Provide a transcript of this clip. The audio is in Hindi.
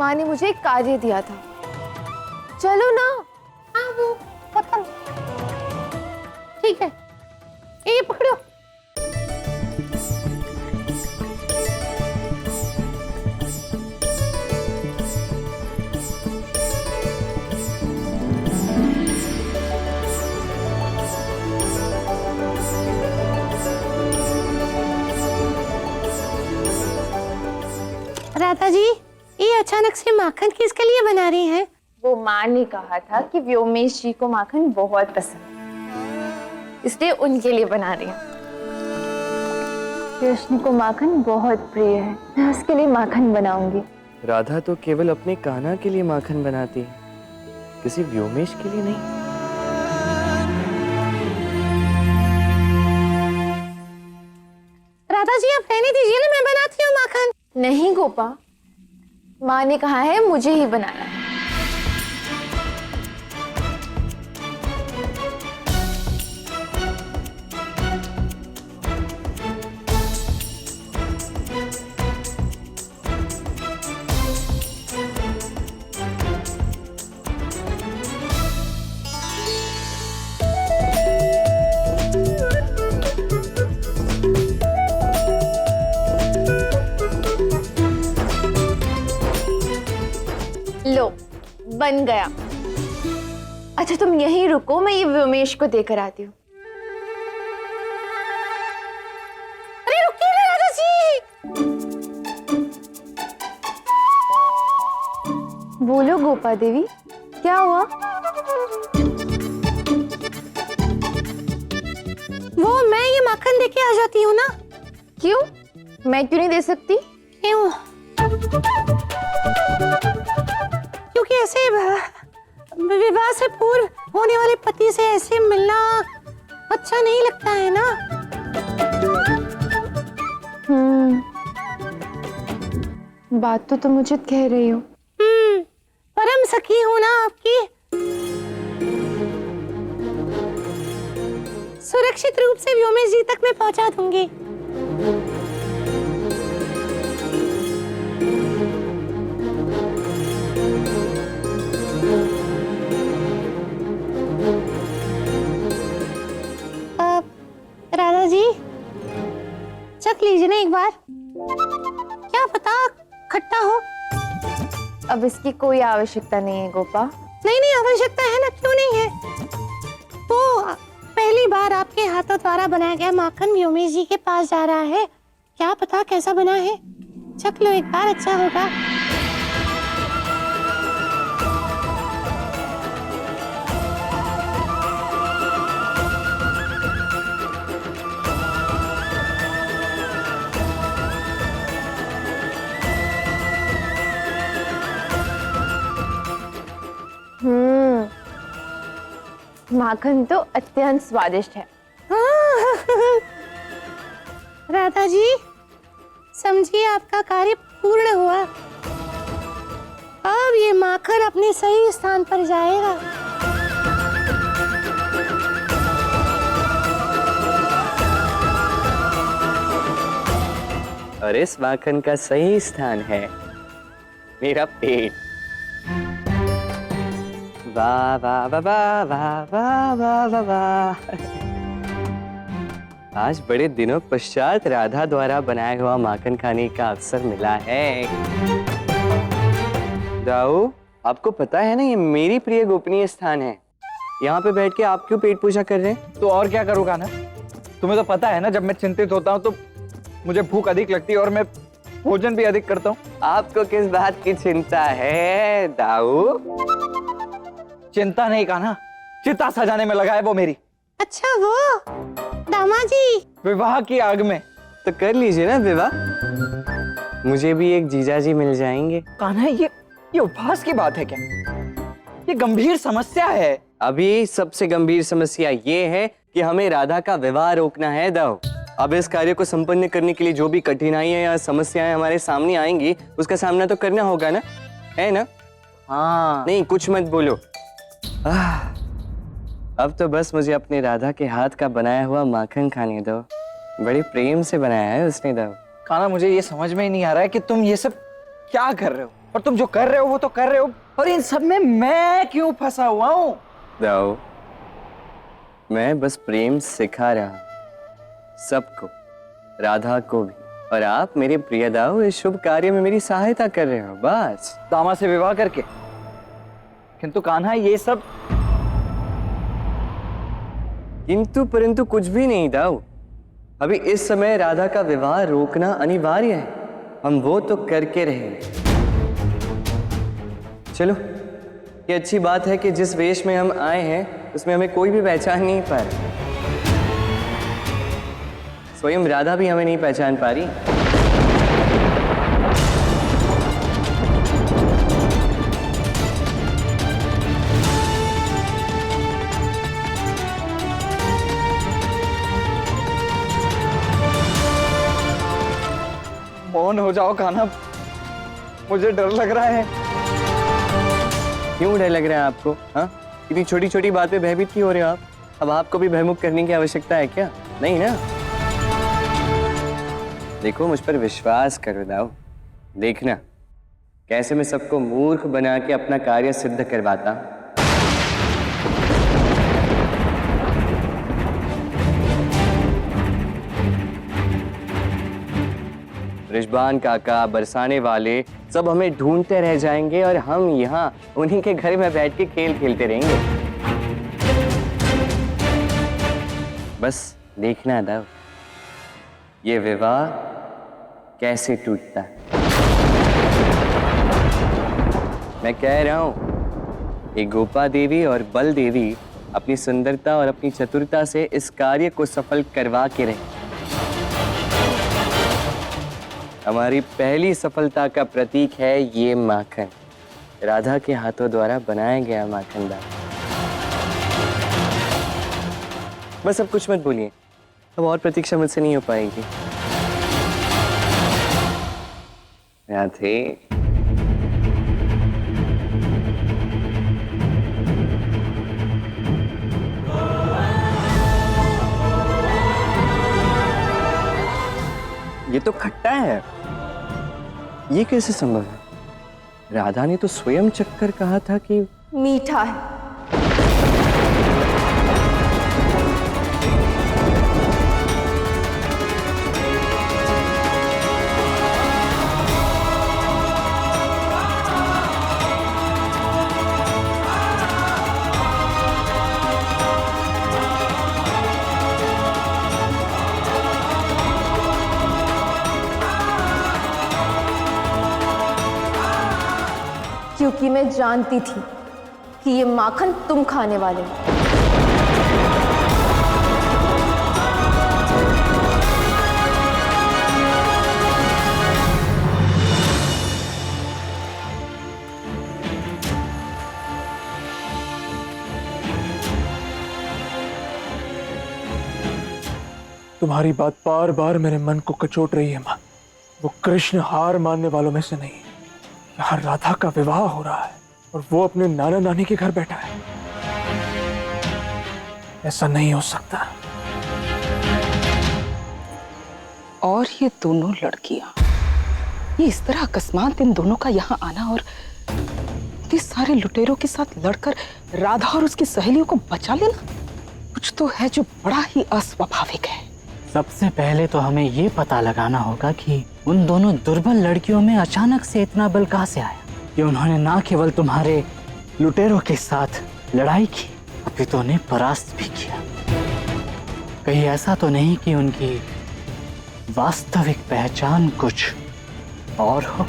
माँ ने मुझे एक कार्य दिया था। चलो ना। हाँ वो पतंग, ठीक है, ये पकड़ो। राधा जी, ये अचानक से माखन किसके लिए बना रही हैं? वो माँ ने कहा था कि व्योमेश जी को माखन बहुत पसंद है, इसलिए उनके लिए बना रही हूँ। कृष्ण को माखन बहुत प्रिय है, मैं उसके लिए माखन बनाऊंगी। राधा तो केवल अपने कान्हा के लिए माखन बनाती है, किसी व्योमेश के लिए नहीं। राधा जी, आप रहने दीजिए ना, मैं बनाती हूँ माखन। नहीं गोपा, माँ ने कहा है मुझे ही बनाना है। लो, बन गया। अच्छा तुम यहीं रुको, मैं ये व्योमेश को देकर आती हूँ। अरे रुकिए ना राधा जी। बोलो गोपा देवी, क्या हुआ? वो मैं ये माखन देके आ जाती हूँ ना। क्यों? मैं क्यों नहीं दे सकती? क्यों? क्योंकि ऐसे विवाह से पूर्व होने वाले पति से ऐसे मिलना अच्छा नहीं लगता है ना। बात तो तुम उचित कह रही हो। परम सखी हो ना आपकी। सुरक्षित रूप से व्योमेश जी तक मैं पहुंचा दूंगी। राधा जी, चख लीजिए ना एक बार, क्या पता खट्टा हो। अब इसकी कोई आवश्यकता नहीं है गोपा। नहीं नहीं, आवश्यकता है ना, क्यों नहीं है। वो पहली बार आपके हाथों द्वारा बनाया गया माखन व्योमेश जी के पास जा रहा है, क्या पता कैसा बना है। चख लो एक बार, अच्छा होगा। माखन तो अत्यंत स्वादिष्ट है। राधा जी, समझिए आपका कार्य पूर्ण हुआ। अब ये माखन अपने सही स्थान पर जाएगा। और इस माखन का सही स्थान है मेरा पेट। वाह वाह वाह वाह वाह वाह वाह वाह वाह। आज बड़े दिनों पश्चात राधा द्वारा बनाया हुआ माखन खाने का अवसर मिला है। दाऊ, आपको पता है ना ये मेरी प्रिय गोपनीय स्थान है। यहाँ पे बैठ के आप क्यों पेट पूजा कर रहे हैं? तो और क्या करूँ कान्हा, तुम्हें तो पता है ना, जब मैं चिंतित होता हूँ तो मुझे भूख अधिक लगती है और मैं भोजन भी अधिक करता हूँ। आपको किस बात की चिंता है दाऊ? चिंता नहीं कान्हा, चिता सजाने में लगा है वो मेरी। अच्छा वो दामाद जी, विवाह की आग में। तो कर लीजिए ना विवाह, मुझे भी एक जीजाजी मिल जाएंगे। कान्हा, ये उपहास की बात है क्या? ये गंभीर समस्या है। अभी सबसे गंभीर समस्या ये है कि हमें राधा का विवाह रोकना है दाऊ। अब इस कार्य को संपन्न करने के लिए जो भी कठिनाइयां या समस्याएं हमारे सामने आएंगी उसका सामना तो करना होगा ना, है ना? हाँ। नहीं, कुछ मत बोलो। अब तो बस मुझे अपने राधा के हाथ का बनाया हुआ माखन खाने दो। बड़े प्रेम से बनाया है उसने दाऊ। कान्हा, मुझे ये समझ में ही नहीं आ रहा है कि तुम ये सब क्या कर रहे हो। और तुम जो कर रहे हो वो तो कर रहे हो, और इन सब में मैं क्यों फंसा हुआ हूँ? दाऊ, मैं बस प्रेम सिखा रहा सबको, राधा को भी, और आप मेरे प्रिय दाऊ इस शुभ कार्य में मेरी सहायता कर रहे हो, बस। दामा से विवाह करके। किंतु कान्हा ये सब किंतु परंतु कुछ भी नहीं दाऊ। अभी इस समय राधा का विवाह रोकना अनिवार्य है, हम वो तो करके रहेंगे। चलो, ये अच्छी बात है कि जिस वेश में हम आए हैं उसमें हमें कोई भी पहचान नहीं पा रहा। स्वयं राधा भी हमें नहीं पहचान पा रही। मौन हो जाओ कान्हा, मुझे डर लग रहा है। क्यों डर लग रहा है आपको? हाँ, इतनी छोटी छोटी बात पे भयभीत क्यों हो रहे हो आप? अब आपको भी भयमुक्त करने की आवश्यकता है क्या? नहीं ना। देखो, मुझ पर विश्वास करो दाऊ, देखना कैसे मैं सबको मूर्ख बना के अपना कार्य सिद्ध करवाता हूं। रिजवान काका, बरसाने वाले सब हमें ढूंढते रह जाएंगे और हम यहाँ उन्हीं के घर में बैठ के खेल खेलते रहेंगे। बस देखना दाऊ, ये विवाह कैसे टूटता है। मैं कह रहा हूं, ये गोपा देवी और बल देवी अपनी सुंदरता और अपनी चतुरता से इस कार्य को सफल करवा के रहे। हमारी पहली सफलता का प्रतीक है ये माखन, राधा के हाथों द्वारा बनाया गया माखन दाऊ। बस अब कुछ मत बोलिए, अब और प्रतीक्षा मुझसे नहीं हो पाएगी। राधे, ये तो खट्टा है, ये कैसे संभव है? राधा ने तो स्वयं चखकर कहा था कि मीठा है। क्योंकि मैं जानती थी कि ये माखन तुम खाने वाले हो। तुम्हारी बात बार बार मेरे मन को कचोट रही है मां। वो कृष्ण हार मानने वालों में से नहीं, यहाँ राधा का विवाह हो रहा है और वो अपने नाना नानी के घर बैठा है। ऐसा नहीं हो सकता। और ये दोनों लड़कियां, ये इस तरह अकस्मात इन दोनों का यहाँ आना और इतने सारे लुटेरों के साथ लड़कर राधा और उसकी सहेलियों को बचा लेना, कुछ तो है जो बड़ा ही अस्वाभाविक है। सबसे पहले तो हमें ये पता लगाना होगा कि उन दोनों दुर्बल लड़कियों में अचानक से इतना बल कहाँ से आया कि उन्होंने ना केवल तुम्हारे लुटेरों के साथ लड़ाई की, अपितु उन्हें परास्त भी किया। कहीं ऐसा तो नहीं कि उनकी वास्तविक पहचान कुछ और हो?